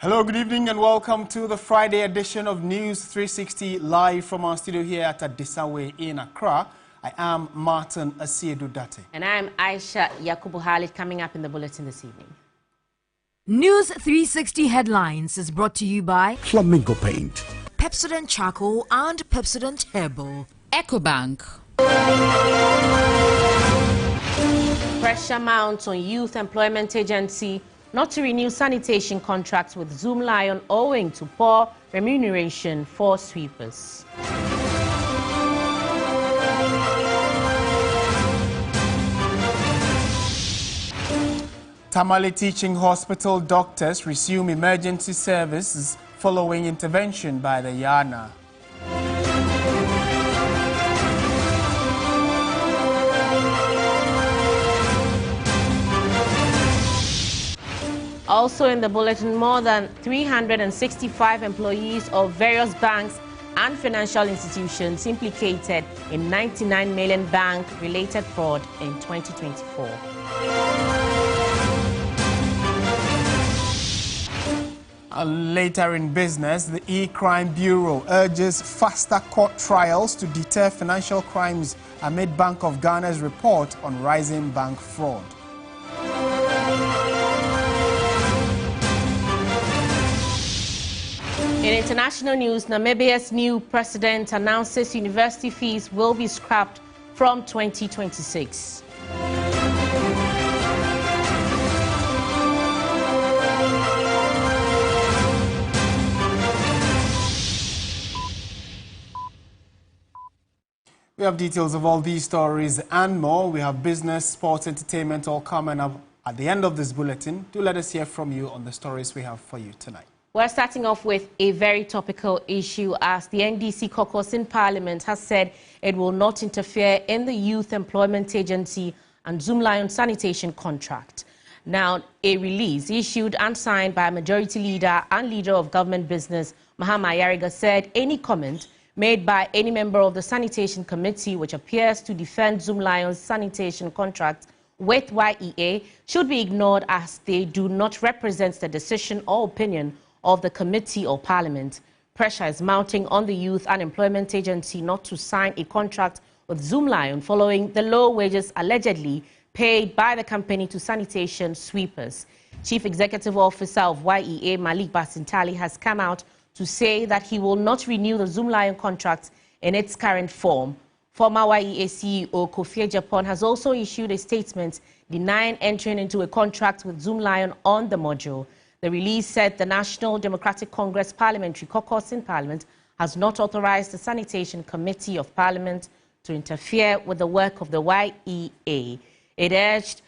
Hello, good evening and welcome to the Friday edition of News 360 live from our studio here at Adisawe in Accra. I am Martin Asiedu Dartey. And I am Ayisha Yakubu coming up in the bulletin this evening. News 360 Headlines is brought to you by Flamingo Paint, Pepsodent Charcoal and Pepsodent Herbal, EcoBank. Pressure mounts on Youth Employment Agency not to renew sanitation contracts with Zoom Lion owing to poor remuneration for sweepers. Tamale Teaching Hospital doctors resume emergency services following intervention by the Yana. Also in the bulletin, more than 365 employees of various banks and financial institutions implicated in 99 million bank-related fraud in 2024. Later in business, the E-Crime Bureau urges faster court trials to deter financial crimes amid Bank of Ghana's report on rising bank fraud. In international news, Namibia's new president announces university fees will be scrapped from 2026. We have details of all these stories and more. We have business, sports, entertainment all coming up at the end of this bulletin. Do let us hear from you on the stories we have for you tonight. We're starting off with a very topical issue as the NDC caucus in Parliament has said it will not interfere in the Youth Employment Agency and Zoom Lion sanitation contract. Now, a release issued and signed by Majority Leader and Leader of Government Business, Malaria, said any comment made by any member of the Sanitation Committee which appears to defend Zoom Lion's sanitation contract with YEA should be ignored as they do not represent the decision or opinion of the committee or Parliament. Pressure is mounting on the Youth Unemployment Agency not to sign a contract with Zoom Lion following the low wages allegedly paid by the company to sanitation sweepers. Chief Executive Officer of YEA, Malik Basintali, has come out to say that he will not renew the Zoom Lion contract in its current form. Former YEA CEO Kofi Japan has also issued a statement denying entering into a contract with Zoom Lion on the module. The release said the National Democratic Congress Parliamentary Caucus in Parliament has not authorized the Sanitation Committee of Parliament to interfere with the work of the YEA. It urged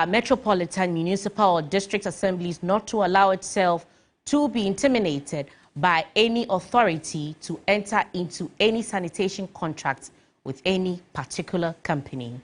metropolitan, municipal or district assemblies not to allow itself to be intimidated by any authority to enter into any sanitation contract with any particular company.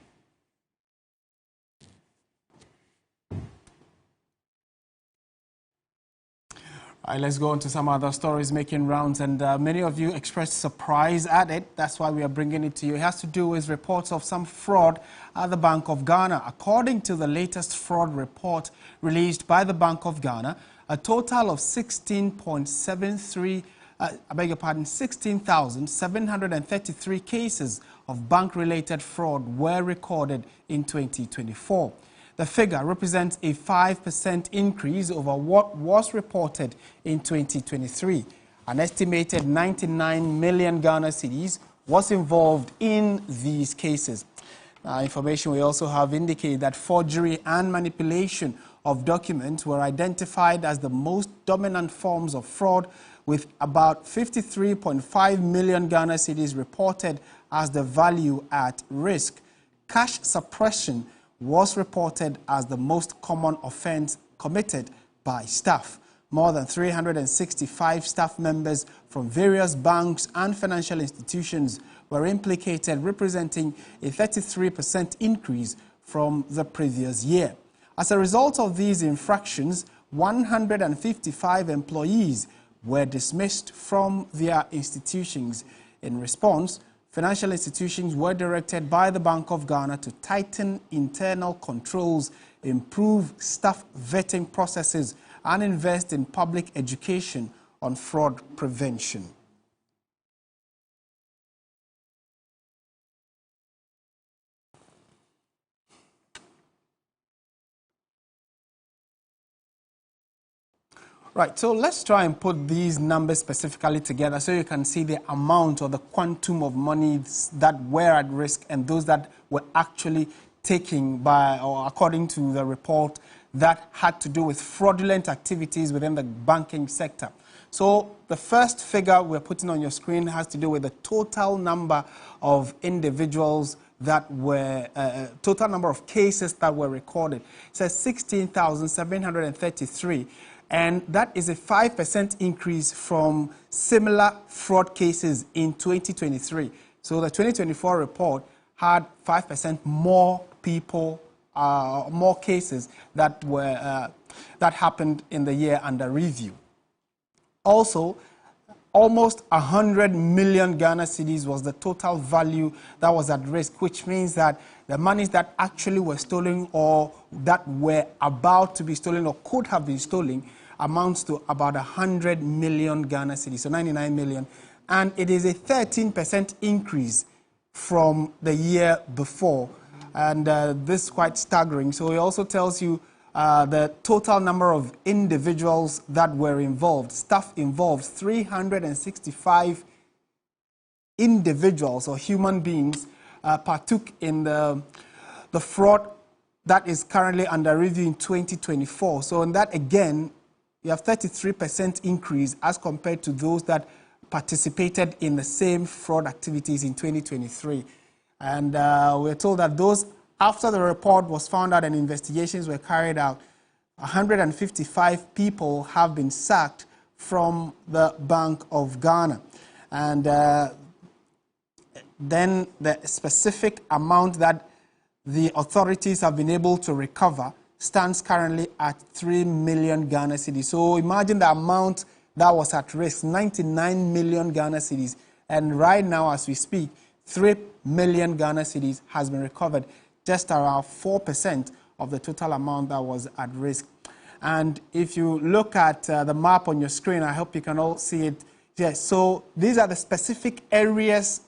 All right, let's go on to some other stories making rounds, and many of you expressed surprise at it. That's why we are bringing it to you. It has to do with reports of some fraud at the Bank of Ghana. According to the latest fraud report released by the Bank of Ghana, a total of 16,733 cases of bank-related fraud were recorded in 2024. The figure represents a 5% increase over what was reported in 2023. An estimated 99 million Ghana cedis was involved in these cases. Information we also have indicated that forgery and manipulation of documents were identified as the most dominant forms of fraud, with about 53.5 million Ghana cedis reported as the value at risk. Cash suppression was reported as the most common offense committed by staff. More than 365 staff members from various banks and financial institutions were implicated, representing a 33% increase from the previous year. As a result of these infractions, 155 employees were dismissed from their institutions. In response, financial institutions were directed by the Bank of Ghana to tighten internal controls, improve staff vetting processes, and invest in public education on fraud prevention. Right, so let's try and put these numbers specifically together so you can see the amount or the quantum of money that were at risk and those that were actually taken by, or according to the report, that had to do with fraudulent activities within the banking sector. So the first figure we're putting on your screen has to do with the total number of individuals that were, total number of cases that were recorded. It says 16,733. And that is a 5% increase from similar fraud cases in 2023. So the 2024 report had 5% more people, more cases that were that happened in the year under review. Also, almost 100 million Ghana cedis was the total value that was at risk, which means that the monies that actually were stolen or that were about to be stolen or could have been stolen amounts to about 100 million Ghana cedis, so 99 million. And it is a 13% increase from the year before. And this is quite staggering. So it also tells you the total number of individuals that were involved, staff involved, 365 individuals or human beings partook in the fraud that is currently under review in 2024. So in that, again, you have 33% increase as compared to those that participated in the same fraud activities in 2023. And we're told that those, after the report was found out and investigations were carried out, 155 people have been sacked from the Bank of Ghana. And then the specific amount that the authorities have been able to recover stands currently at 3 million Ghana cedis. So imagine the amount that was at risk, 99 million Ghana cedis. And right now, as we speak, 3 million Ghana cedis has been recovered, just around 4% of the total amount that was at risk. And if you look at the map on your screen, I hope you can all see it. Yes, so these are the specific areas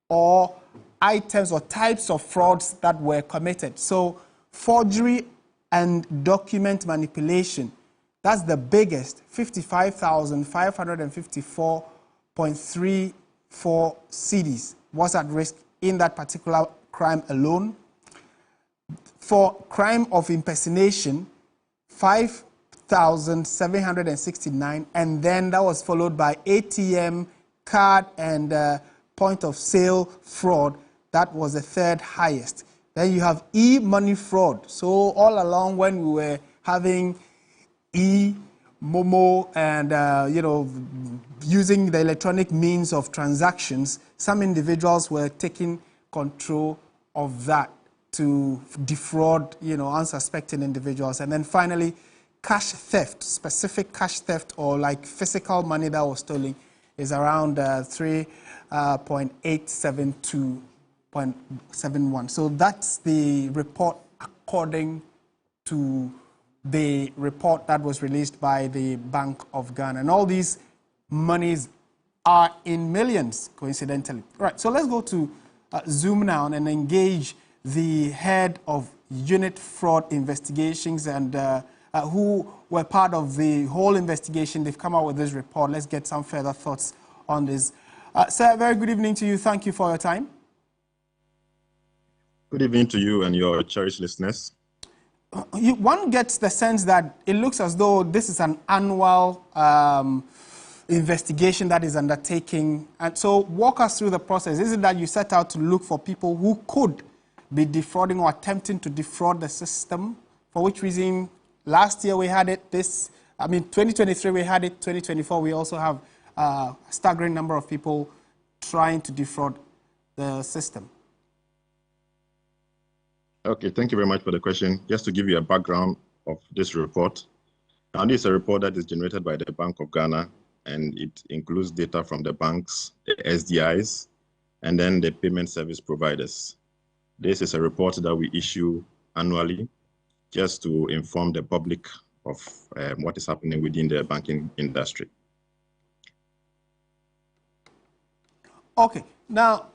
or items or types of frauds that were committed. So forgery and document manipulation, that's the biggest, 55,554.34 cedis was at risk in that particular crime alone. For crime of impersonation, 5,769, and then that was followed by ATM, card, and point of sale fraud. That was the third highest. Then you have e-money fraud. So all along when we were having Momo and, using the electronic means of transactions, some individuals were taking control of that to defraud, unsuspecting individuals. And then finally, cash theft, specific cash theft or like physical money that was stolen is around 3.872.71. So that's the report according to the report that was released by the Bank of Ghana. And all these monies are in millions, coincidentally. Right, so let's go to Zoom now and engage the head of unit fraud investigations and who were part of the whole investigation. They've come out with this report. Let's get some further thoughts on this. Sir, very good evening to you. Thank you for your time. Good evening to you and your cherished listeners. One gets the sense that it looks as though this is an annual investigation that is undertaking. And so walk us through the process. Is it that you set out to look for people who could be defrauding or attempting to defraud the system? For which reason, last year we had it, 2023 we had it, 2024 we also have a staggering number of people trying to defraud the system. Okay, thank you very much for the question. Just to give you a background of this report. Now, this is a report that is generated by the Bank of Ghana, and it includes data from the banks, the SDIs, and then the payment service providers. This is a report that we issue annually just to inform the public of what is happening within the banking industry. Okay, now,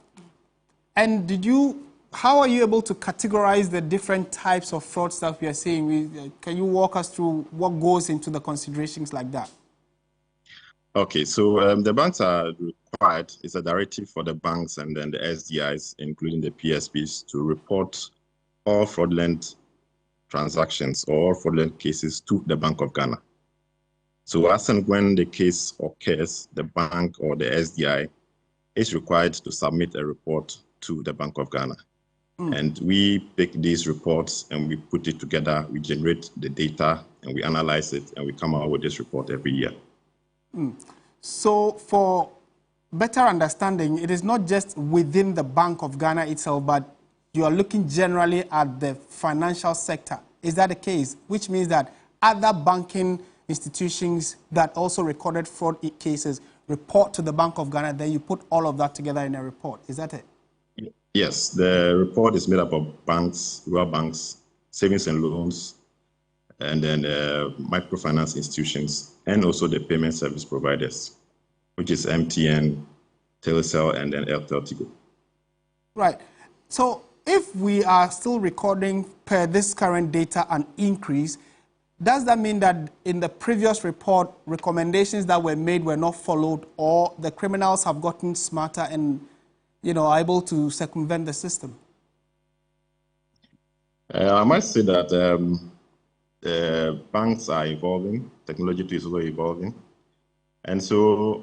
and how are you able to categorize the different types of frauds that we are seeing? Can you walk us through what goes into the considerations like that? Okay, so the banks are required, it's a directive for the banks and then the SDIs, including the PSPs, to report all fraudulent transactions or all fraudulent cases to the Bank of Ghana. So as and when the case occurs, the bank or the SDI is required to submit a report to the Bank of Ghana. And we pick these reports and we put it together, we generate the data and we analyze it and we come out with this report every year. So for better understanding, it is not just within the Bank of Ghana itself, but you are looking generally at the financial sector. Is that the case? Which means that other banking institutions that also recorded fraud cases report to the Bank of Ghana, then you put all of that together in a report. Is that it? Yes, the report is made up of banks, rural banks, savings and loans, and then microfinance institutions, and also the payment service providers, which is MTN, Telecel, and then Airtel Tigo. Right. So if we are still recording per this current data an increase, does that mean that in the previous report, recommendations that were made were not followed, or the criminals have gotten smarter and are able to circumvent the system? I might say that banks are evolving, technology is also evolving, and so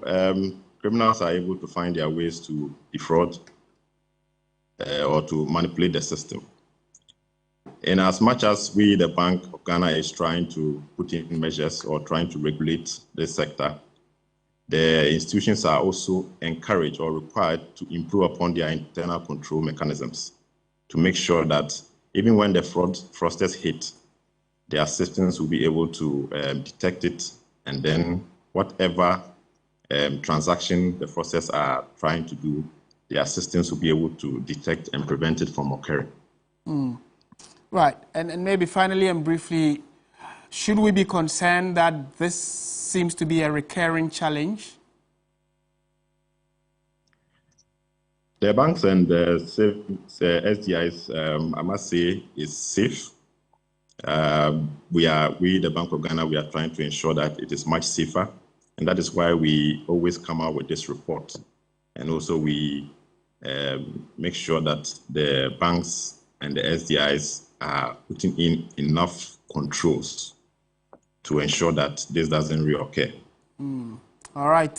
criminals are able to find their ways to defraud or to manipulate the system. And as much as we, the Bank of Ghana, is trying to put in measures or trying to regulate this sector, the institutions are also encouraged or required to improve upon their internal control mechanisms to make sure that even when the fraudsters hit, their systems will be able to detect it, and then whatever transaction the fraudsters are trying to do, their systems will be able to detect and prevent it from occurring. Right, and maybe finally and briefly, should we be concerned that this seems to be a recurring challenge? The banks and the SDIs, I must say, is safe. We, the Bank of Ghana, we are trying to ensure that it is much safer, and that is why we always come out with this report. And also we make sure that the banks and the SDIs are putting in enough controls to ensure that this doesn't reoccur. All right.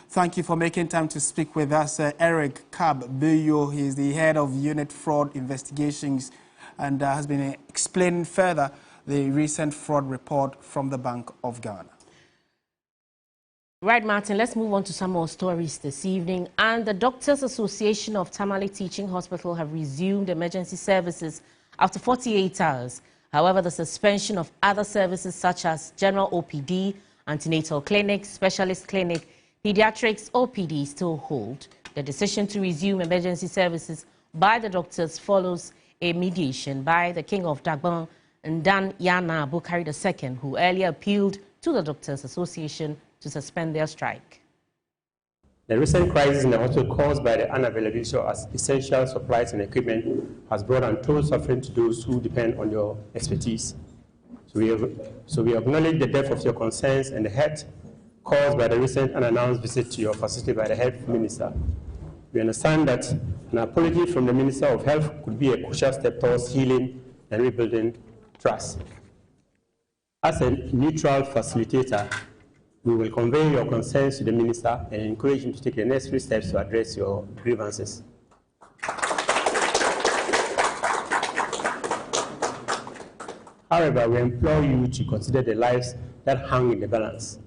Thank you for making time to speak with us. Eric Kab-Buyo, he is the head of Unit Fraud Investigations and has been explaining further the recent fraud report from the Bank of Ghana. Right, Martin, let's move on to some more stories this evening. And the Doctors Association of Tamale Teaching Hospital have resumed emergency services after 48 hours. However, the suspension of other services such as general OPD, antenatal clinic, specialist clinic, pediatrics OPD still hold. The decision to resume emergency services by the doctors follows a mediation by the King of Dagbon, Ndan Yana Bukari II, who earlier appealed to the Doctors Association to suspend their strike. The recent crisis in the hospital caused by the unavailability of essential supplies and equipment has brought untold suffering to those who depend on your expertise. So we acknowledge the depth of your concerns and the hurt caused by the recent unannounced visit to your facility by the Health Minister. We understand that an apology from the Minister of Health could be a crucial step towards healing and rebuilding trust. As a neutral facilitator, we will convey your concerns to the Minister and encourage him to take the necessary steps to address your grievances. However, we implore you to consider the lives that hang in the balance.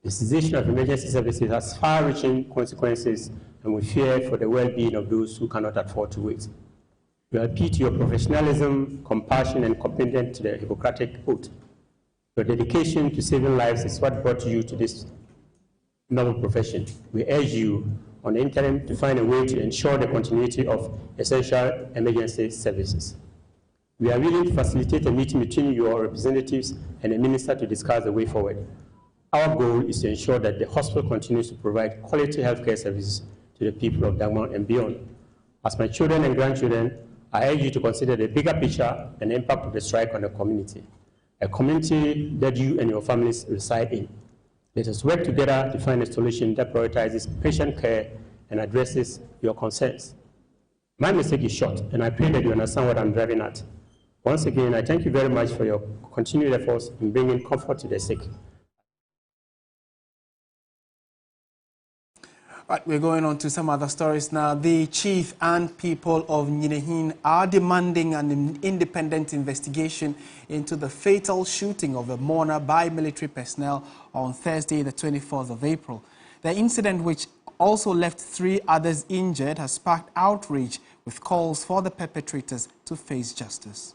The cessation of emergency services has far-reaching consequences, and we fear for the well-being of those who cannot afford to wait. We appeal to your professionalism, compassion, and commitment to the Hippocratic oath. Your dedication to saving lives is what brought you to this noble profession. We urge you on the interim to find a way to ensure the continuity of essential emergency services. We are willing to facilitate a meeting between your representatives and the minister to discuss the way forward. Our goal is to ensure that the hospital continues to provide quality healthcare services to the people of Dagmon and beyond. As my children and grandchildren, I urge you to consider the bigger picture and the impact of the strike on the community, a community that you and your families reside in. Let us work together to find a solution that prioritizes patient care and addresses your concerns. My mistake is short, and I pray that you understand what I'm driving at. Once again, I thank you very much for your continued efforts in bringing comfort to the sick. Right, we're going on to some other stories now. The chief and people of Nyinehin are demanding an independent investigation into the fatal shooting of a mourner by military personnel on Thursday, the 24th of April. The incident, which also left 3 others injured, has sparked outrage with calls for the perpetrators to face justice.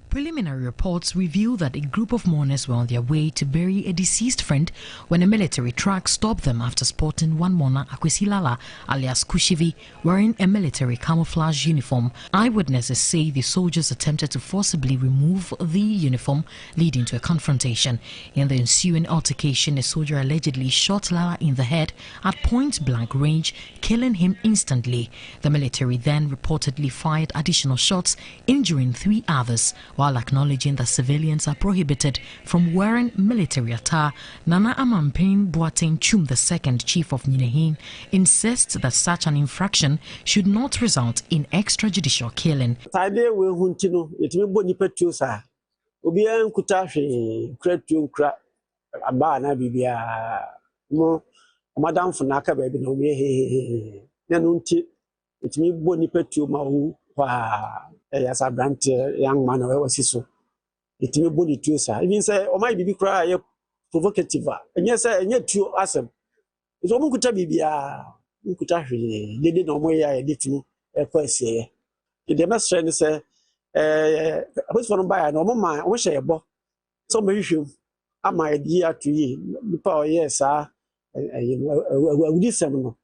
Preliminary reports reveal that a group of mourners were on their way to bury a deceased friend when a military truck stopped them after spotting one mourner, Akwesilala, alias Kushivi, wearing a military camouflage uniform. Eyewitnesses say the soldiers attempted to forcibly remove the uniform, leading to a confrontation. In the ensuing altercation, a soldier allegedly shot Lala in the head at point-blank range, killing him instantly. The military then reportedly fired additional shots, injuring 3 others. While acknowledging that civilians are prohibited from wearing military attire, Nana Amampin Boateng Chum, the second chief of Nyinehin, insists that such an infraction should not result in extrajudicial killing. Yes, a brand young man or so. It may be true, sir. Even say, or might be cry provocative. And yes, and yet you ask him. It's almost could be a could actually did no way I did to a person. The master say, I was from by a normal man, I wish I bought some issue. Am my idea to you? Power, yes, sir. This seminal.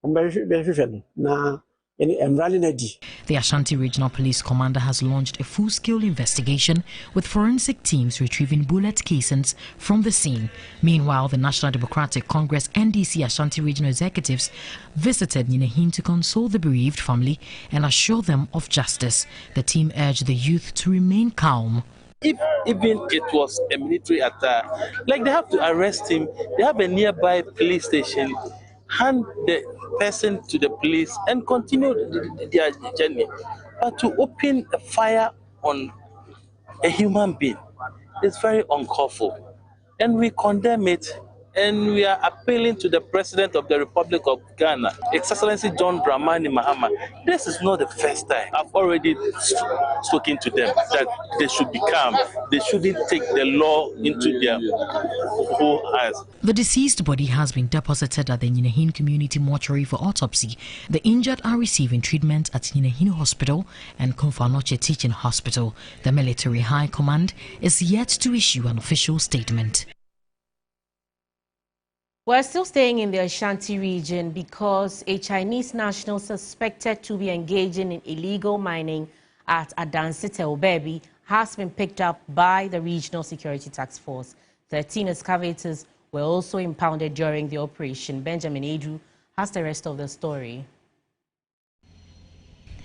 I'm very now. The Ashanti Regional Police Commander has launched a full-scale investigation with forensic teams retrieving bullet casings from the scene. Meanwhile, the National Democratic Congress NDC Ashanti Regional Executives visited Nyinehin to console the bereaved family and assure them of justice. The team urged the youth to remain calm. If even it was a military attack, like they have to arrest him, they have a nearby police station, hand the person to the police and continue their journey. But to open a fire on a human being is very uncalled for. And we condemn it, and we are appealing to the President of the Republic of Ghana, His Excellency John Dramani Mahama. This is not the first time. I've already spoken to them that they should be calm. They shouldn't take the law into their whole hands. The deceased body has been deposited at the Nyinehin Community Mortuary for autopsy. The injured are receiving treatment at Nyinehin Hospital and Kumfanoche Teaching Hospital. The Military High Command is yet to issue an official statement. We're still staying in the Ashanti region because a Chinese national suspected to be engaging in illegal mining at Adansete Obebi has been picked up by the Regional Security Task Force. 13 excavators were also impounded during the operation. Benjamin Ayisha has the rest of the story.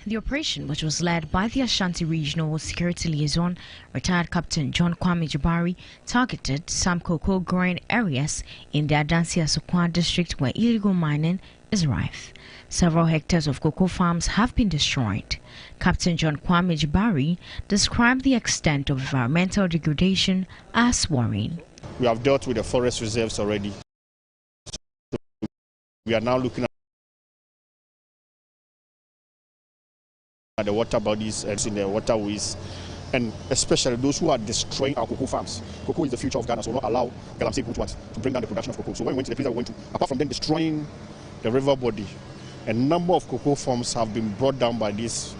The operation, which was led by the Ashanti Regional Security Liaison, retired Captain John Kwame Jabari, targeted some cocoa growing areas in the Adansi Asokwa district where illegal mining is rife. Several hectares of cocoa farms have been destroyed. Captain John Kwame Jabari described the extent of environmental degradation as worrying. We have dealt with the forest reserves already. So we are now looking at the water bodies and in the waterways, and especially those who are destroying our cocoa farms. Cocoa is the future of Ghana, so we'll not allow Galamsey to bring down the production of cocoa. So when we went to the place that we went to, apart from them destroying the river body, a number of cocoa farms have been brought down by this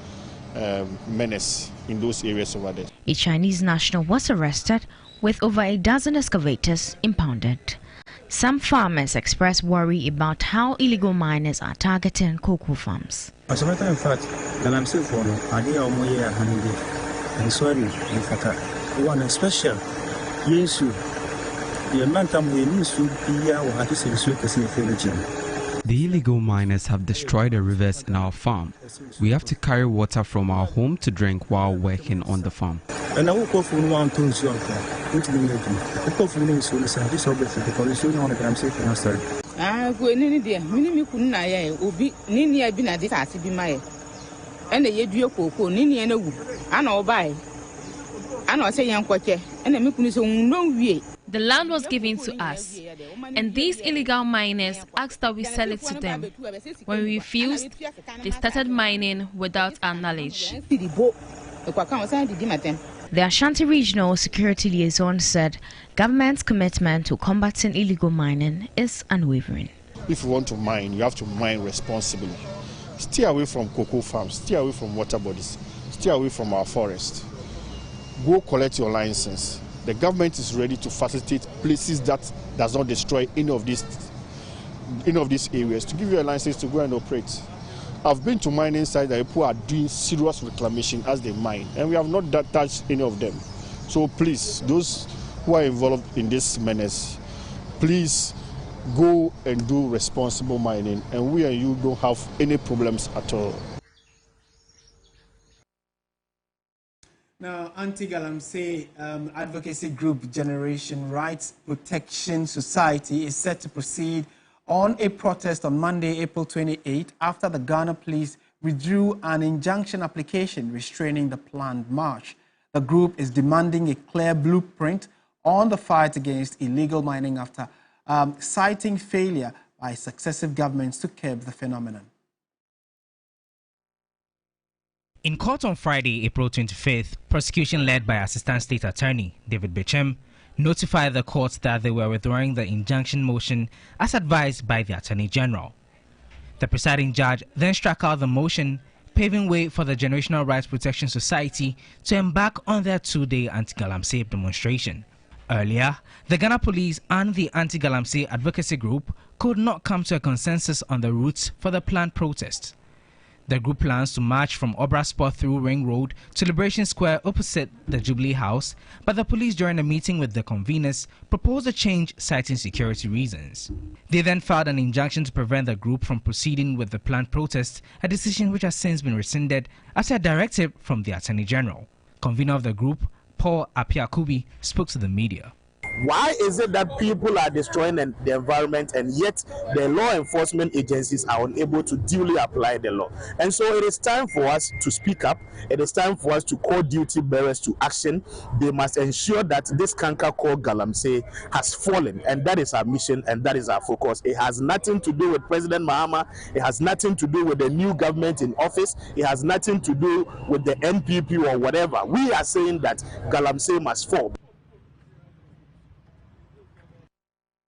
menace in those areas over there. A Chinese national was arrested with over a dozen excavators impounded. Some farmers express worry about how illegal miners are targeting cocoa farms. As a matter of fact, Galamsey for idea of Moya and sorry, in fact, one special Yesu, the Mantam Winusu, Pia, or Hattis and Sukas. The illegal miners have destroyed the rivers in our farm. We have to carry water from our home to drink while working on the farm. And I will go for one to your into the military. I go for the news, so this obviously because you know that I'm safe and sorry. Go in any day, Minimi Kunaya, Ubi, Nini, I've been at this as be my. And the Yedu Coco, Nini and a woo. I know by. I know say young quache, and the Mikunis no way. The land was given to us, and these illegal miners asked that we sell it to them. When we refused, they started mining without our knowledge. The Ashanti Regional Security Liaison said government's commitment to combating illegal mining is unwavering. If you want to mine, you have to mine responsibly. Stay away from cocoa farms, stay away from water bodies, stay away from our forest. Go collect your license. The government is ready to facilitate places that does not destroy any of these areas to give you a license to go and operate. I've been to mining sites that people are doing serious reclamation as they mine, and we have not touched any of them. So please, those who are involved in this menace, please go and do responsible mining, and we and you don't have any problems at all. Now, Anti-Galamsey advocacy group Generation Rights Protection Society is set to proceed on a protest on Monday, April 28, after the Ghana police withdrew an injunction application restraining the planned march. The group is demanding a clear blueprint on the fight against illegal mining after citing failure by successive governments to curb the phenomenon. In court on Friday, April 25th, prosecution led by Assistant State Attorney David Bechem notified the court that they were withdrawing the injunction motion as advised by the Attorney General. The presiding judge then struck out the motion, paving way for the Generational Rights Protection Society to embark on their two-day anti-Galamsey demonstration. Earlier, the Ghana Police and the Anti-Galamsey Advocacy Group could not come to a consensus on the routes for the planned protest. The group plans to march from Obrasport through Ring Road to Liberation Square opposite the Jubilee House, but the police during a meeting with the conveners proposed a change citing security reasons. They then filed an injunction to prevent the group from proceeding with the planned protest, a decision which has since been rescinded after a directive from the Attorney General. Convener of the group, Paul Apiakubi, spoke to the media. Why is it that people are destroying the environment and yet the law enforcement agencies are unable to duly apply the law? And so it is time for us to speak up. It is time for us to call duty bearers to action. They must ensure that this canker called Galamsey has fallen, and that is our mission and that is our focus. It has nothing to do with President Mahama. It has nothing to do with the new government in office. It has nothing to do with the NPP or whatever. We are saying that Galamsey must fall.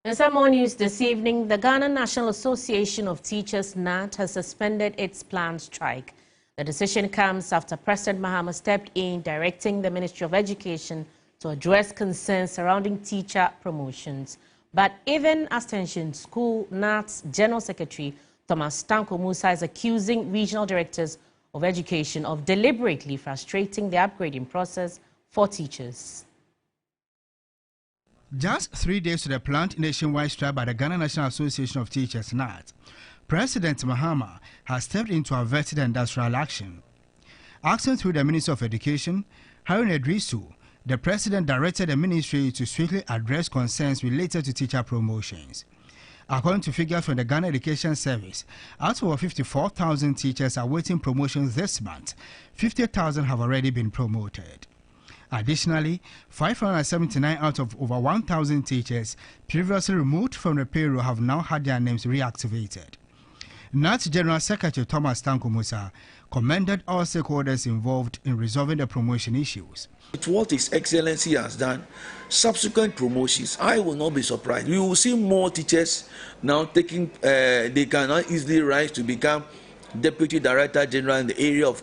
In some more news this evening, the Ghana National Association of Teachers, NAT, has suspended its planned strike. The decision comes after President Mahama stepped in, directing the Ministry of Education to address concerns surrounding teacher promotions. But even as Tension School, NAT's General Secretary Thomas Stanko Musa is accusing regional directors of education of deliberately frustrating the upgrading process for teachers. Just 3 days to the planned nationwide strike by the Ghana National Association of Teachers, NAT, President Mahama has stepped in to avert the industrial action. Acting through the Minister of Education, Harun Edrisu, the President directed the ministry to swiftly address concerns related to teacher promotions. According to figures from the Ghana Education Service, out of over 54,000 teachers awaiting promotion this month, 50,000 have already been promoted. Additionally, 579 out of over 1,000 teachers previously removed from the payroll have now had their names reactivated. NAT General Secretary Thomas Stanko Musa commended all stakeholders involved in resolving the promotion issues. With what His Excellency has done, subsequent promotions, I will not be surprised. We will see more teachers now taking, they can now easily rise to become Deputy Director General in the area of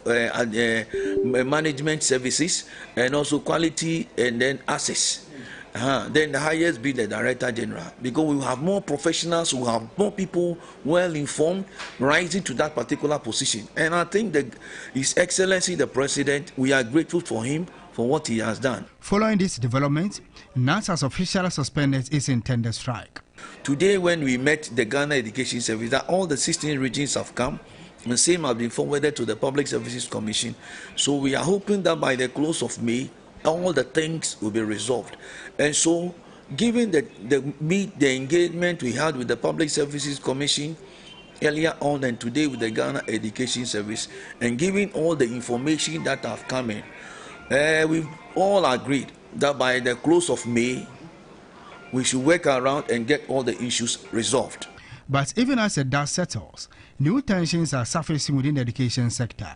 management services and also quality and then access. then the highest be the Director General, because we have more professionals, we have more people well informed rising to that particular position. And I think that His Excellency the President, we are grateful for him for what he has done. Following this development, NAT has officially suspended its intended strike. Today, when we met the Ghana Education Service, that all the 16 regions have come, and the same have been forwarded to the Public Services Commission. So we are hoping that by the close of May, all the things will be resolved. And so, given the engagement we had with the Public Services Commission earlier on and today with the Ghana Education Service, and given all the information that have come in, we've all agreed that by the close of May, we should work around and get all the issues resolved. But even as the dust settles, new tensions are surfacing within the education sector.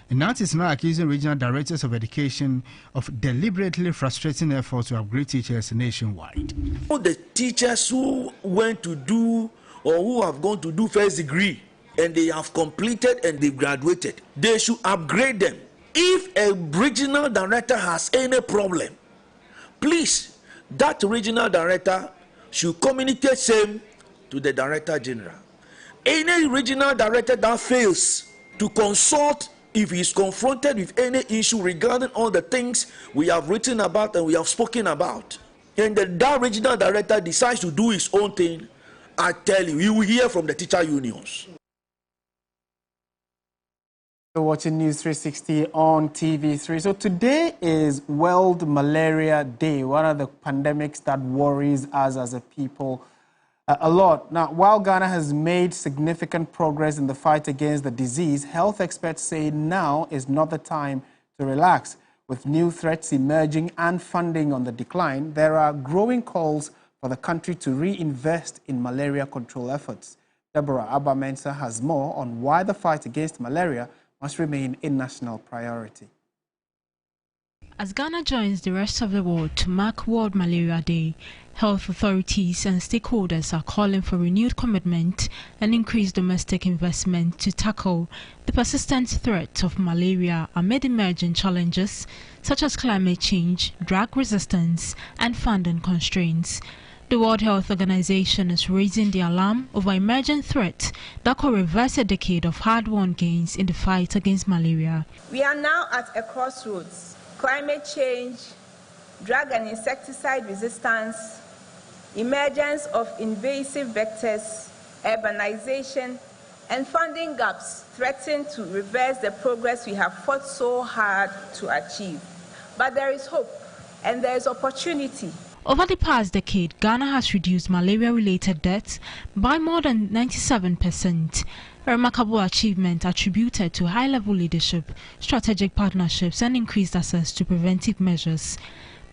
NAT is now accusing regional directors of education of deliberately frustrating efforts to upgrade teachers nationwide. All the teachers who went to do or who have gone to do first degree and they have completed and they've graduated, they should upgrade them. If a regional director has any problem, please, that regional director should communicate same to the Director General. Any regional director that fails to consult if he is confronted with any issue regarding all the things we have written about and we have spoken about, and that regional director decides to do his own thing, I tell you, you will hear from the teacher unions. You're watching News 360 on TV3. So today is World Malaria Day, one of the pandemics that worries us as a people a lot. Now, while Ghana has made significant progress in the fight against the disease, health experts say now is not the time to relax. With new threats emerging and funding on the decline, there are growing calls for the country to reinvest in malaria control efforts. Deborah Abba-Mensah has more on why the fight against malaria must remain a national priority. As Ghana joins the rest of the world to mark World Malaria Day, health authorities and stakeholders are calling for renewed commitment and increased domestic investment to tackle the persistent threat of malaria amid emerging challenges such as climate change, drug resistance, and funding constraints. The World Health Organization is raising the alarm over emerging threats that could reverse a decade of hard-won gains in the fight against malaria. We are now at a crossroads. Climate change, drug and insecticide resistance, emergence of invasive vectors, urbanization, and funding gaps threaten to reverse the progress we have fought so hard to achieve. But there is hope and there is opportunity. Over the past decade, Ghana has reduced malaria-related deaths by more than 97%. A remarkable achievement attributed to high-level leadership, strategic partnerships, and increased access to preventive measures.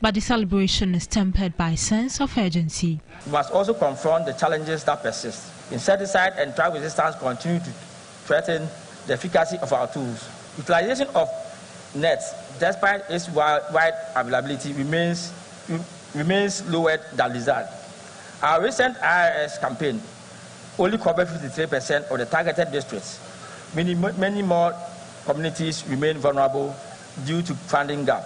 But the celebration is tempered by a sense of urgency. We must also confront the challenges that persist. Insecticide and drug resistance continue to threaten the efficacy of our tools. Utilization of nets, despite its wide availability, remains lower than desired. Our recent IRS campaign only covered 53% of the targeted districts. Many more communities remain vulnerable due to funding gap.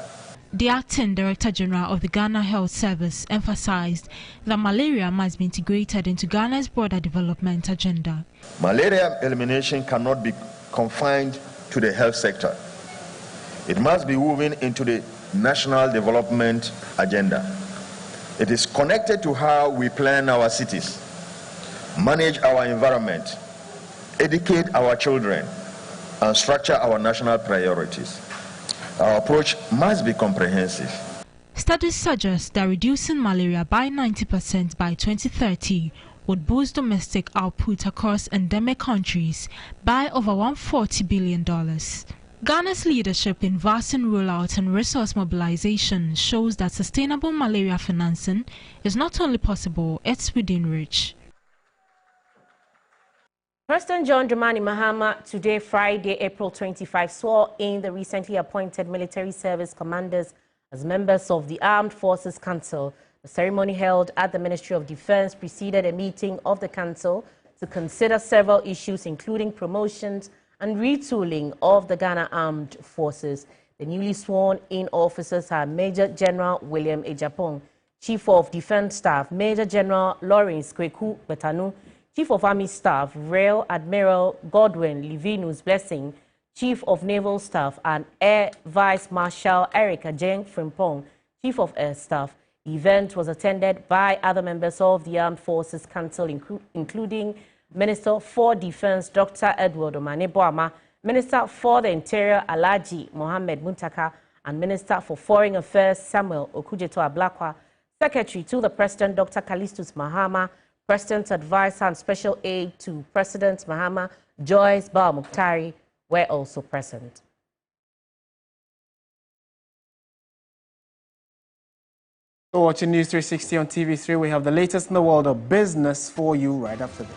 The acting Director General of the Ghana Health Service emphasized that malaria must be integrated into Ghana's broader development agenda. Malaria elimination cannot be confined to the health sector. It must be woven into the national development agenda. It is connected to how we plan our cities, manage our environment, educate our children, and structure our national priorities. Our approach must be comprehensive. Studies suggest that reducing malaria by 90% by 2030 would boost domestic output across endemic countries by over $140 billion. Ghana's leadership in vaccine rollout and resource mobilization shows that sustainable malaria financing is not only possible, it's within reach. President John Dramani Mahama today, Friday, April 25, swore in the recently appointed military service commanders as members of the Armed Forces Council. The ceremony held at the Ministry of Defense preceded a meeting of the Council to consider several issues, including promotions and retooling of the Ghana Armed Forces. The newly sworn-in officers are Major General William Ejapong, Chief of Defense Staff Major General Lawrence Kweku Betanu, Chief of Army Staff Rear Admiral Godwin Livinus Blessing, Chief of Naval Staff and Air Vice Marshal Erica Jeng Frimpong, Chief of Air Staff. The event was attended by other members of the Armed Forces Council, including Minister for Defense Dr. Edward Omaneboama, Minister for the Interior Alhaji Mohammed Muntaka, and Minister for Foreign Affairs Samuel Okujeto Ablakwa, Secretary to the President Dr. Callistus Mahama, President's Advisor and Special Aide to President Mahama Joyce Ba Muktari were also present. You're watching News 360 on TV3. We have the latest in the world of business for you right after this.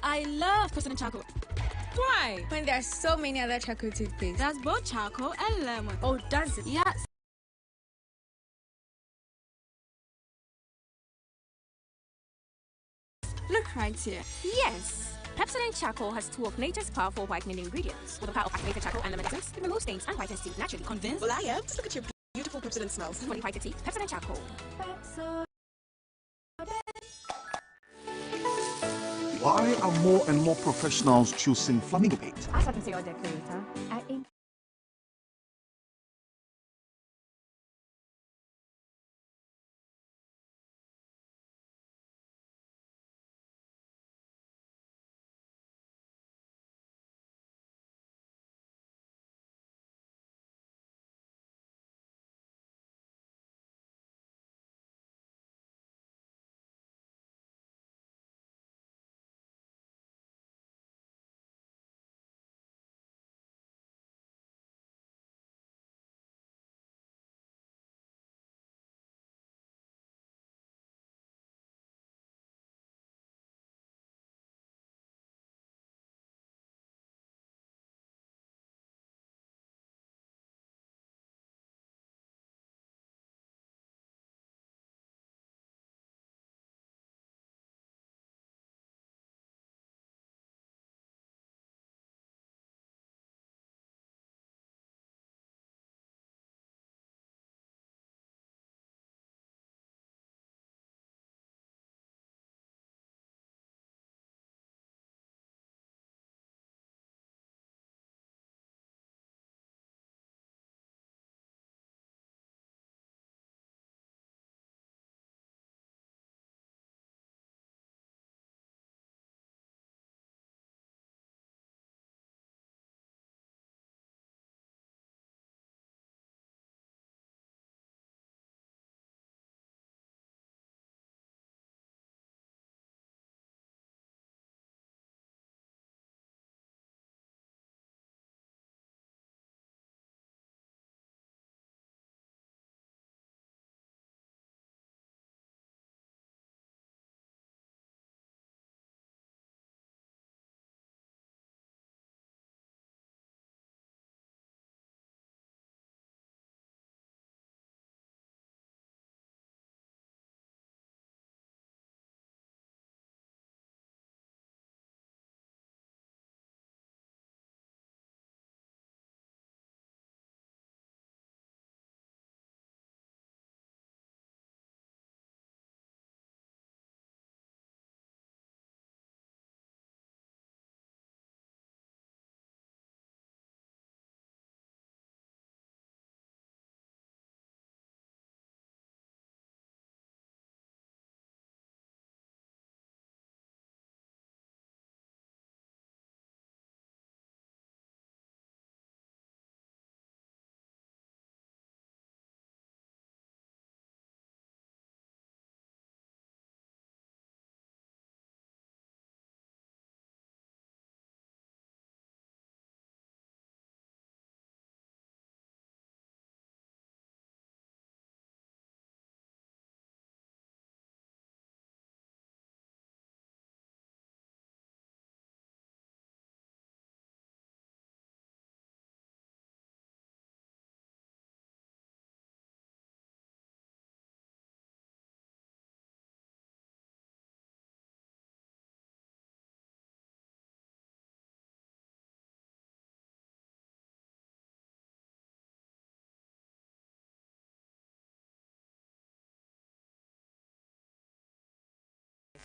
I love President Charcoal. Why? When there are so many other charcoal toothpaste. That's both charcoal and lemon. Oh, does it? Yes. Look right here. Yes. Pepsodent Charcoal has 2 of nature's powerful whitening ingredients. With the power of activated charcoal and lemon essence, it removes stains and whitens teeth naturally. Convinced? Well, I am. Just look at your beautiful Pepsodent smells. For whiter teeth, Pepsodent Charcoal. Why are more and more professionals choosing Flamingo paint? As I can say, your decorator,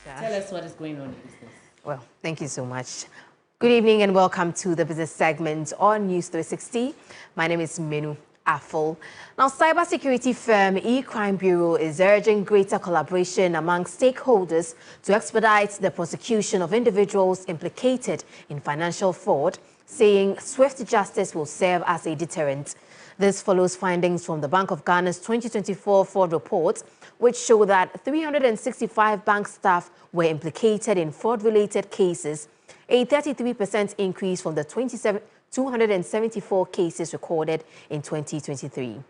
Tell us what is going on in business. Well, thank you so much. Good evening and welcome to the business segment on News 360. My name is Menu Afol. Now, cybersecurity firm E-Crime Bureau is urging greater collaboration among stakeholders to expedite the prosecution of individuals implicated in financial fraud, saying swift justice will serve as a deterrent. This follows findings from the Bank of Ghana's 2024 fraud report, which show that 365 bank staff were implicated in fraud-related cases, a 33% increase from the 274 cases recorded in 2023.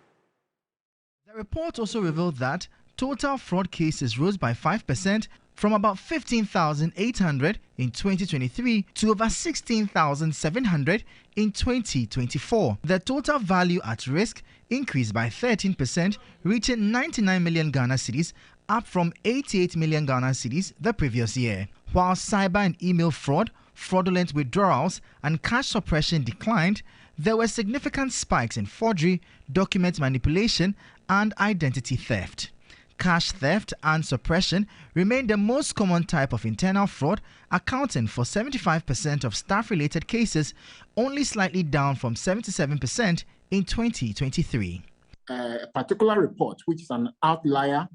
The report also revealed that total fraud cases rose by 5% from about 15,800 in 2023 to over 16,700 in 2024. The total value at risk increased by 13%, reaching 99 million Ghana cedis, up from 88 million Ghana cedis the previous year. While cyber and email fraud, fraudulent withdrawals, and cash suppression declined, there were significant spikes in forgery, document manipulation, and identity theft. Cash theft and suppression remain the most common type of internal fraud, accounting for 75% of staff-related cases, only slightly down from 77% in 2023. A particular report, which is an outlier,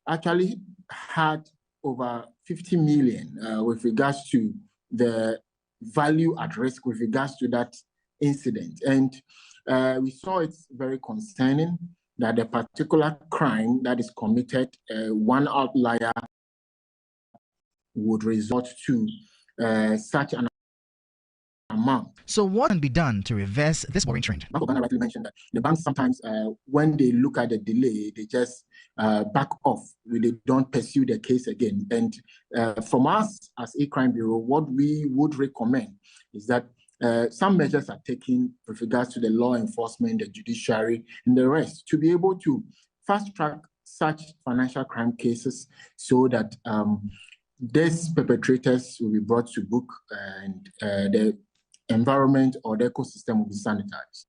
actually had over 50 million with regards to the value at risk with regards to that incident. And we saw it's very concerning that a particular crime that is committed, one outlier would result to such an amount. So what can be done to reverse this worrying trend? Bank of Ghana rightly mentioned that the banks sometimes, when they look at the delay, they just back off. They don't pursue the case again. And from us as E-Crime Bureau, what we would recommend is that some measures are taken with regards to the law enforcement, the judiciary, and the rest to be able to fast-track such financial crime cases so that these perpetrators will be brought to book and the environment or the ecosystem will be sanitized.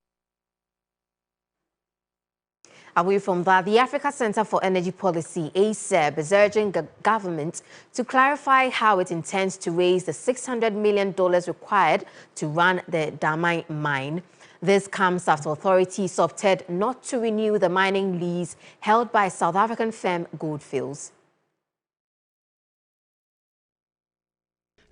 Away from that, the Africa Center for Energy Policy, ACEB, is urging the government to clarify how it intends to raise the $600 million required to run the Dartey mine. This comes after authorities opted not to renew the mining lease held by South African firm Goldfields.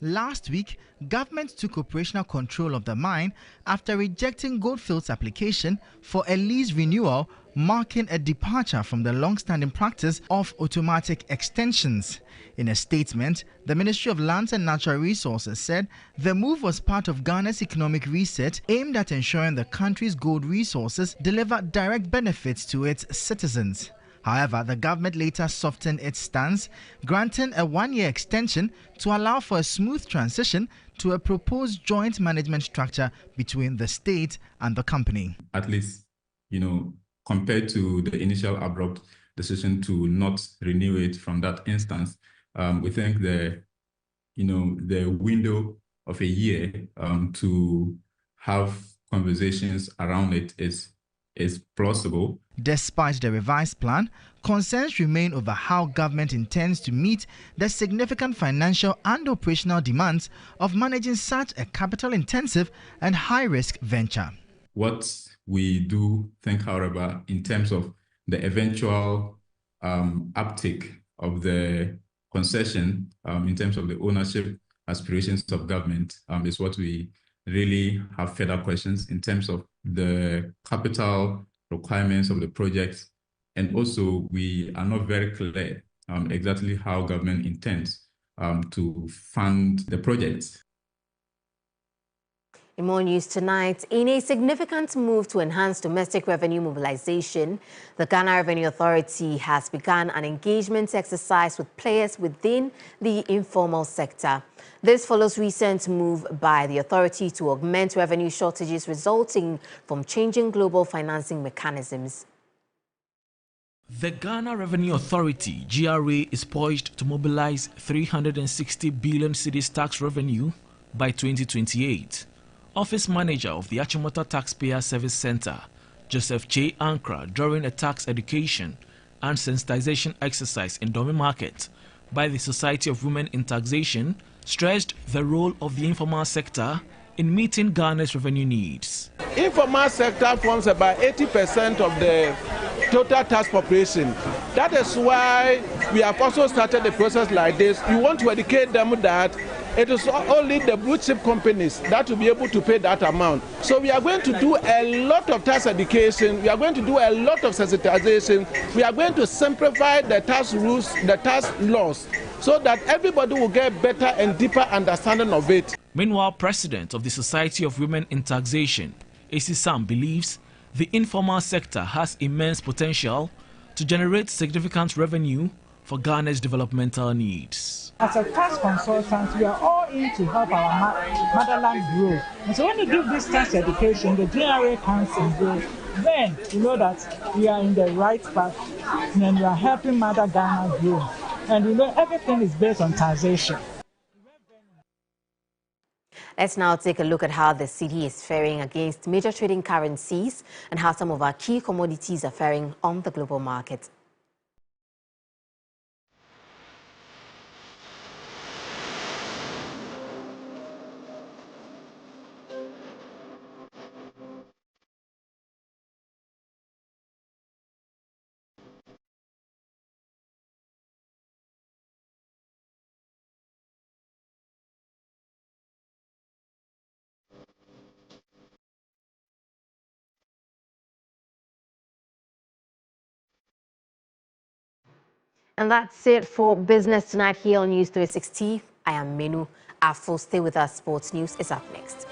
Last week, government took operational control of the mine after rejecting Goldfields' application for a lease renewal, marking a departure from the long-standing practice of automatic extensions. In a statement, the Ministry of Lands and Natural Resources said the move was part of Ghana's economic reset aimed at ensuring the country's gold resources deliver direct benefits to its citizens. However, the government later softened its stance, granting a one-year extension to allow for a smooth transition to a proposed joint management structure between the state and the company. At least, compared to the initial abrupt decision to not renew it from that instance, we think the window of a year to have conversations around it is plausible. Despite the revised plan, concerns remain over how government intends to meet the significant financial and operational demands of managing such a capital-intensive and high-risk venture. What we do think, however, in terms of the eventual uptake of the concession, in terms of the ownership aspirations of government, is what we really have further questions in terms of the capital requirements of the projects, and also we are not very clear exactly how government intends to fund the projects. In more news tonight, in a significant move to enhance domestic revenue mobilization, the Ghana Revenue Authority has begun an engagement exercise with players within the informal sector. This follows recent move by the authority to augment revenue shortages resulting from changing global financing mechanisms. The Ghana Revenue Authority, GRA, is poised to mobilize 360 billion cedis tax revenue by 2028. Office Manager of the Achimota Taxpayer Service Center, Joseph J. Ankra, during a tax education and sensitization exercise in Dome Market, by the Society of Women in Taxation stressed the role of the informal sector in meeting Ghana's revenue needs. Informal sector forms about 80% of the total tax population. That is why we have also started a process like this. We want to educate them that it is only the blue chip companies that will be able to pay that amount. So we are going to do a lot of tax education. We are going to do a lot of sensitization. We are going to simplify the tax rules, the tax laws, so that everybody will get better and deeper understanding of it. Meanwhile, President of the Society of Women in Taxation, AC Sam, believes the informal sector has immense potential to generate significant revenue for Ghana's developmental needs. As a tax consultant, we are all in to help our motherland grow. And so when you give this tax education, the GRA comes and grows, then you know that we are in the right path and we are helping Mother Ghana grow. And you know everything is based on taxation. Let's now take a look at how the cedi is faring against major trading currencies and how some of our key commodities are faring on the global market. And that's it for Business Tonight here on News 360. I am Menu Afo. Stay with us. Sports News is up next.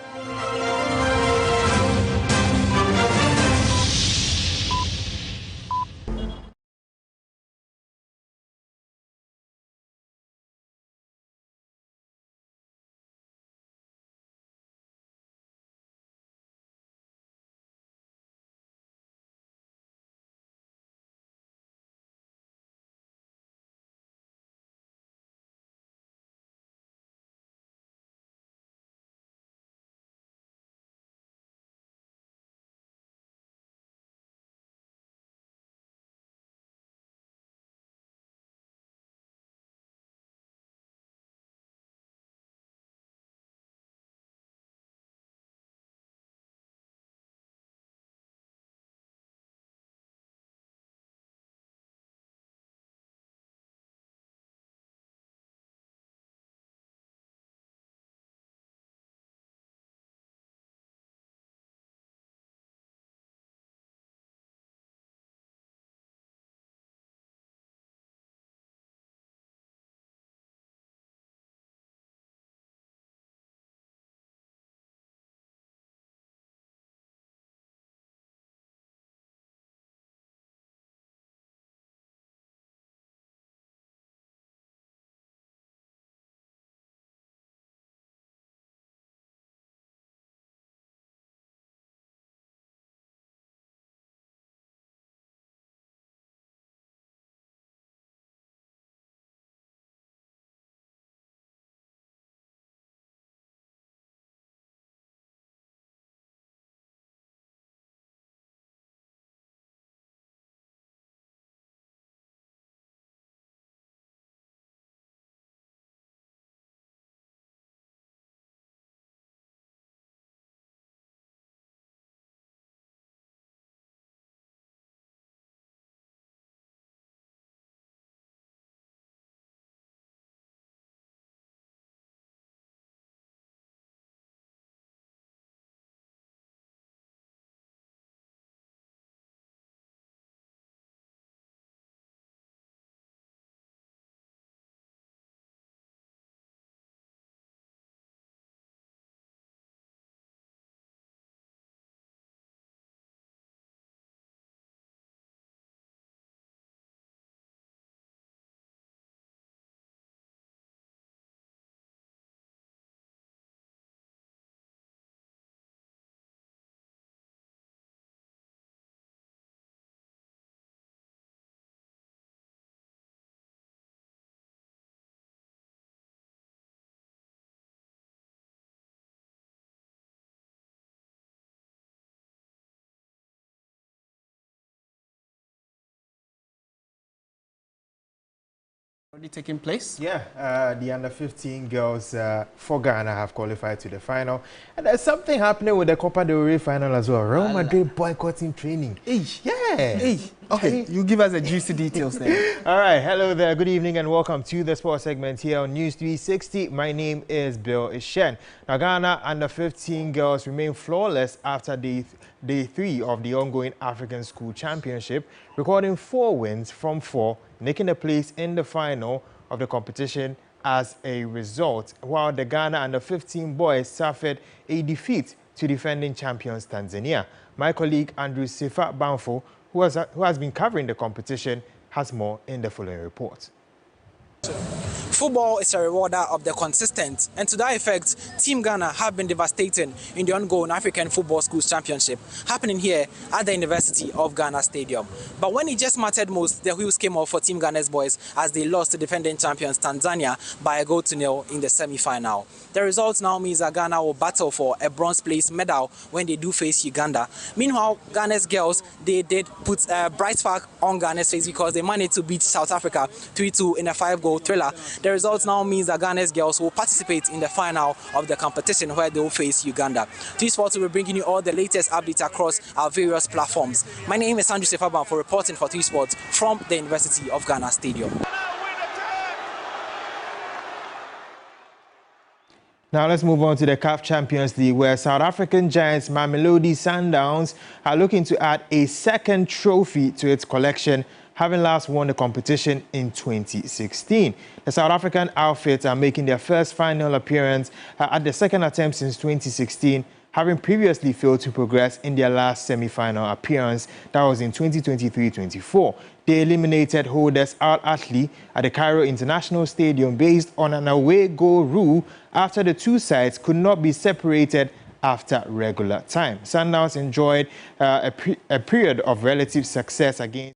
Already taking place? Yeah, the under-15 girls for Ghana have qualified to the final. And there's something happening with the Copa del Rey final as well. Real Madrid boycotting training. Yeah. Okay, you give us the juicy details there. All right, hello there. Good evening and welcome to the sports segment here on News 360. My name is Bill Ishen. Now, Ghana under-15 girls remain flawless after day 3 of the ongoing African School Championship, recording 4 wins from 4, making a place in the final of the competition as a result, while the Ghana under-15 boys suffered a defeat to defending champions Tanzania. My colleague Andrew Sifa Banfo, who has been covering the competition, has more in the following report. Football is a rewarder of the consistent, and to that effect, Team Ghana have been devastating in the ongoing African Football Schools Championship, happening here at the University of Ghana Stadium. But when it just mattered most, the wheels came off for Team Ghana's boys as they lost to defending champions Tanzania by a 1-0 in the semi-final. The result now means that Ghana will battle for a bronze place medal when they do face Uganda. Meanwhile, Ghana's girls, they did put a bright spark on Ghana's face because they managed to beat South Africa 3-2 in a 5-goal thriller. The result now means that Ghana's girls will participate in the final of the competition where they will face Uganda. T Sports will be bringing you all the latest updates across our various platforms. My name is Andrew Sefaban for reporting for T Sports from the University of Ghana Stadium. Now let's move on to the CAF Champions League, where South African giants Mamelodi Sundowns are looking to add a second trophy to its collection, having last won the competition in 2016. The South African outfits are making their first final appearance at the second attempt since 2016, having previously failed to progress in their last semi-final appearance, that was in 2023-24. They eliminated holders Al Ahly at the Cairo International Stadium based on an away goal rule after the two sides could not be separated after regular time. Sundowns enjoyed a period of relative success against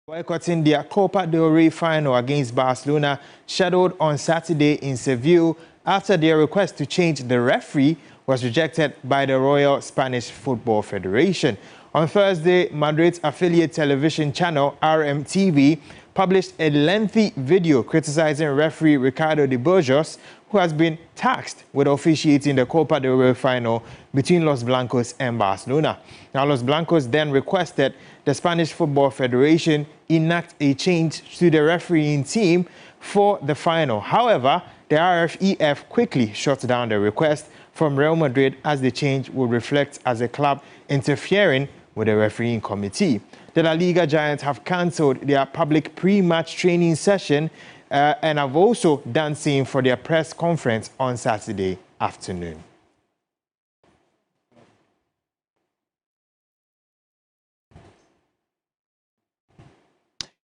boycotting their Copa del Rey final against Barcelona, scheduled on Saturday in Seville after their request to change the referee was rejected by the Royal Spanish Football Federation. On Thursday, Madrid's affiliate television channel RMTV published a lengthy video criticizing referee Ricardo de Burgos, who has been tasked with officiating the Copa del Rey final between Los Blancos and Barcelona. Now, Los Blancos then requested the Spanish Football Federation enact a change to the refereeing team for the final. However, the RFEF quickly shut down the request from Real Madrid as the change would reflect as a club interfering with the refereeing committee. The La Liga Giants have cancelled their public pre-match training session and have also done same for their press conference on Saturday afternoon.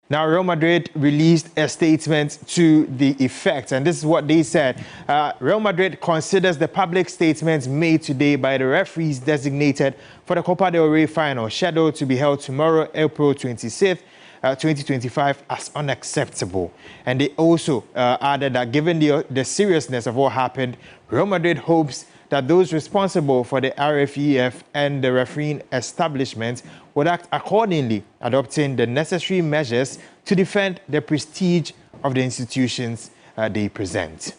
Now, Real Madrid released a statement to the effect, and this is what they said. Real Madrid considers the public statements made today by the referees designated for the Copa del Rey final, scheduled to be held tomorrow, April 26th, 2025, as unacceptable. And they also added that given the seriousness of what happened, Real Madrid hopes that those responsible for the RFEF and the refereeing establishment would act accordingly, adopting the necessary measures to defend the prestige of the institutions they present.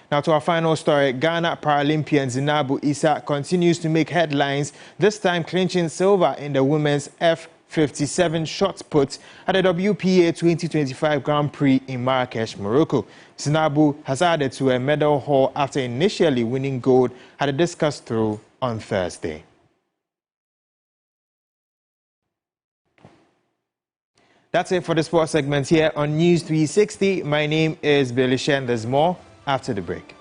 Now to our final story, Ghana Paralympian Zainabu Issa continues to make headlines, this time clinching silver in the women's F57 shot put at the WPA 2025 Grand Prix in Marrakesh, Morocco. Zainabu has added to a medal haul after initially winning gold at the discus throw on Thursday. That's it for the sports segment here on News 360. My name is Billy Shen. There's more after the break.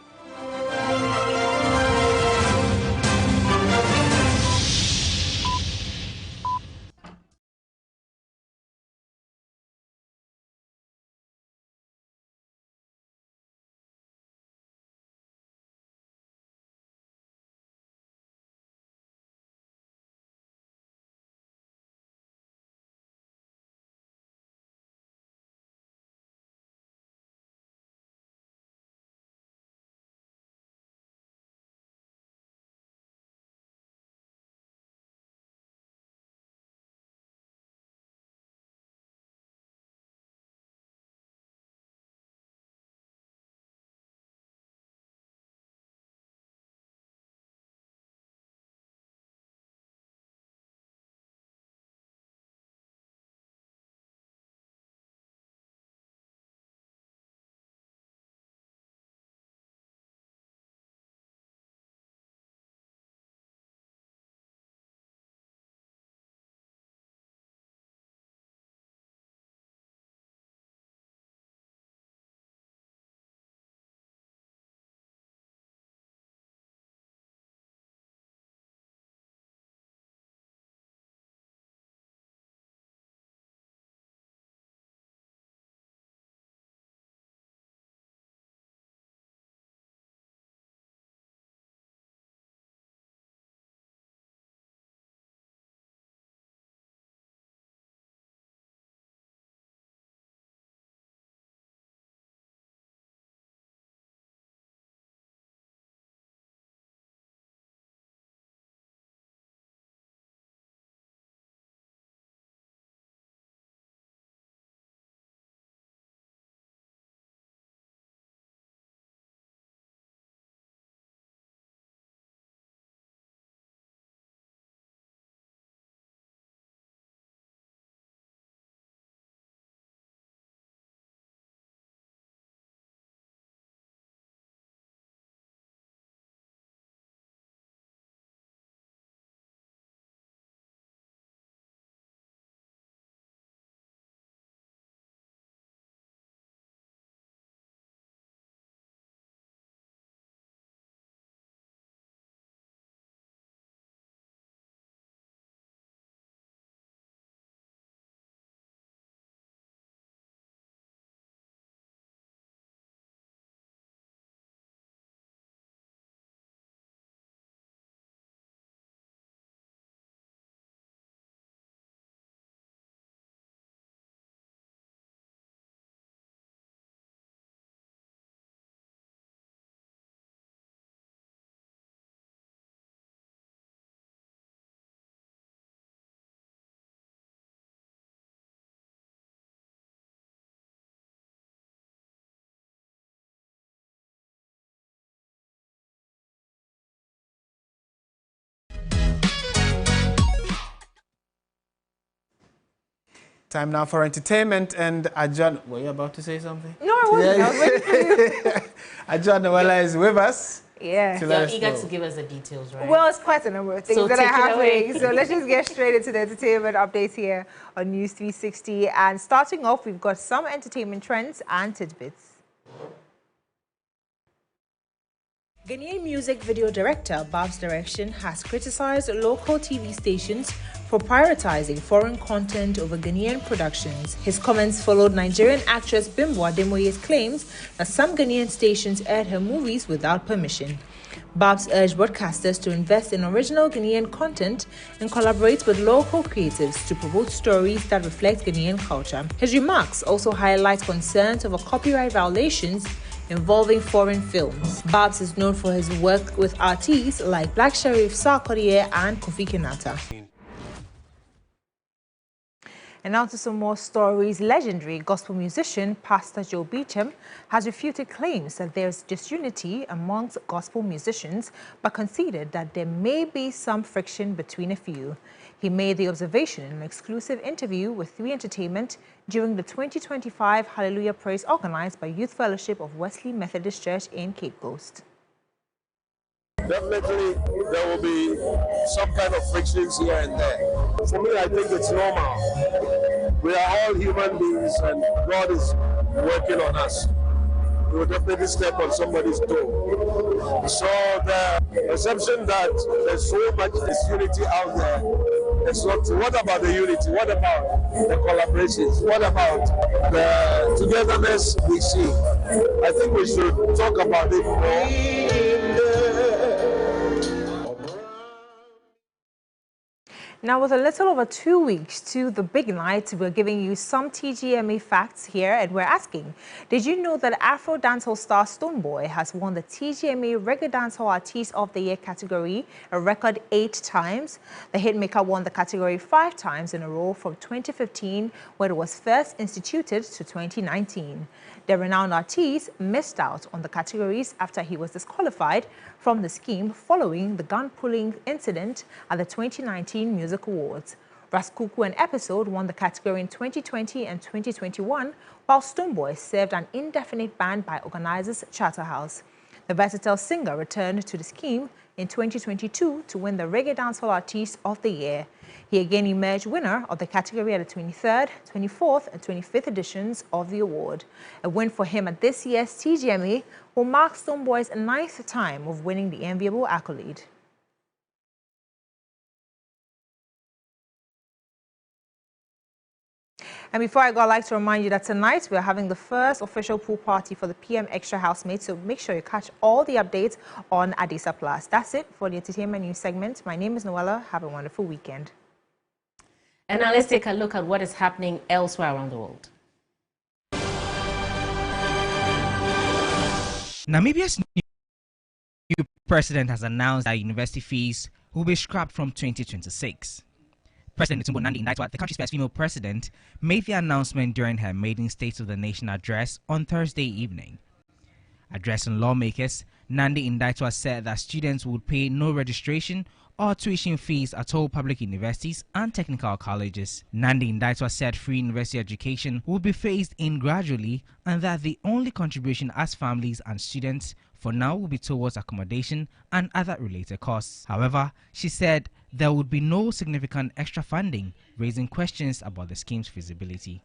Time now for entertainment and Ajan. Were you about to say something? No, I wasn't. I was waiting for you. Ajan Noella is with us. Yeah. You're eager to give us the details, right? Well, it's quite a number of things that are happening. So let's just get straight into the entertainment updates here on News 360. And starting off, we've got some entertainment trends and tidbits. Ghanaian music video director Babs Direction has criticized local TV stations for prioritizing foreign content over Ghanaian productions. His comments followed Nigerian actress Bimbo Ademoye's claims that some Ghanaian stations aired her movies without permission. Babs urged broadcasters to invest in original Ghanaian content and collaborate with local creatives to promote stories that reflect Ghanaian culture. His remarks also highlight concerns over copyright violations involving foreign films. Babs is known for his work with artists like Black Sheriff Sarkodie and Kofi Kinata. And now to some more stories. Legendary gospel musician Pastor Joe Beecham has refuted claims that there's disunity amongst gospel musicians, but conceded that there may be some friction between a few. He made the observation in an exclusive interview with 3 Entertainment during the 2025 Hallelujah Praise organized by Youth Fellowship of Wesley Methodist Church in Cape Coast. Definitely, there will be some kind of frictions here and there. For me, I think it's normal. We are all human beings and God is working on us. We will definitely step on somebody's toe. So the perception that there's so much disunity out there, it's not true. What about the unity? What about the collaborations? What about the togetherness we see? I think we should talk about it more. Now, with a little over 2 weeks to the big night, we're giving you some TGMA facts here, and we're asking, did you know that Afro dancehall star Stonebwoy has won the TGMA Reggae Dancehall Artist of the Year category a record 8 times? The hitmaker won the category 5 times in a row from 2015, when it was first instituted, to 2019. The renowned artist missed out on the categories after he was disqualified from the scheme following the gun-pulling incident at the 2019 Music Awards. Raskuku and Episode won the category in 2020 and 2021, while Stonebwoy served an indefinite ban by organizers Charterhouse. The versatile singer returned to the scheme in 2022 to win the Reggae Dancehall Artist of the Year. He again emerged winner of the category at the 23rd, 24th and 25th editions of the award. A win for him at this year's TGMA will mark Stonebwoy's 9th time of winning the enviable accolade. And before I go, I'd like to remind you that tonight we're having the first official pool party for the PM Extra housemates, so make sure you catch all the updates on Adisa Plus. That's it for the entertainment news segment. My name is Noella. Have a wonderful weekend. And now let's take a look at what is happening elsewhere around the world. Namibia's new president has announced that university fees will be scrapped from 2026. President Netumbo Nandi-Ndaitwah, the country's first female president, made the announcement during her maiden State of the Nation address on Thursday evening. Addressing lawmakers, Nandi-Ndaitwah said that students would pay no registration or tuition fees at all public universities and technical colleges. Nandi-Ndaitwah said free university education would be phased in gradually and that the only contribution as families and students for now will be towards accommodation and other related costs. However, she said there would be no significant extra funding, raising questions about the scheme's feasibility.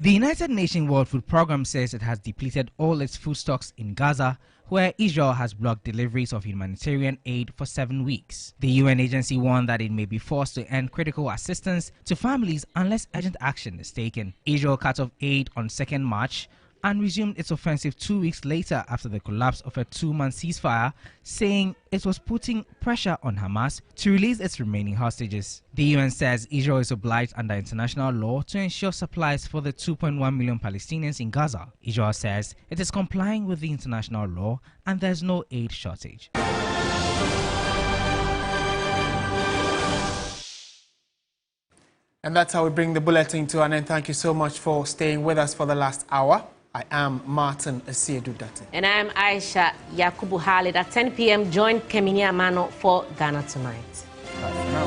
The United Nations World Food Programme says it has depleted all its food stocks in Gaza, where Israel has blocked deliveries of humanitarian aid for 7 weeks. The UN agency warned that it may be forced to end critical assistance to families unless urgent action is taken. Israel cut off aid on 2nd March and resumed its offensive 2 weeks later after the collapse of a 2-month ceasefire, saying it was putting pressure on Hamas to release its remaining hostages. The UN says Israel is obliged under international law to ensure supplies for the 2.1 million Palestinians in Gaza. Israel says it is complying with the international law and there's no aid shortage. And that's how we bring the bulletin to an end. Thank you so much for staying with us for the last hour. I am Martin Asiedu. And I am Ayisha Yakubu. At 10 p.m. join Kemini Amano for Ghana Tonight. Bye for now.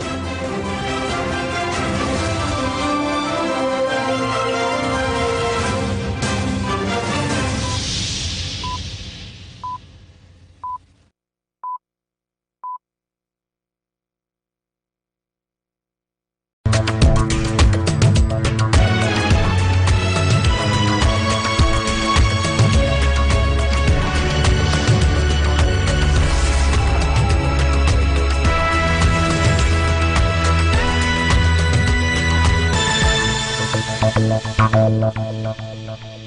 Thank you.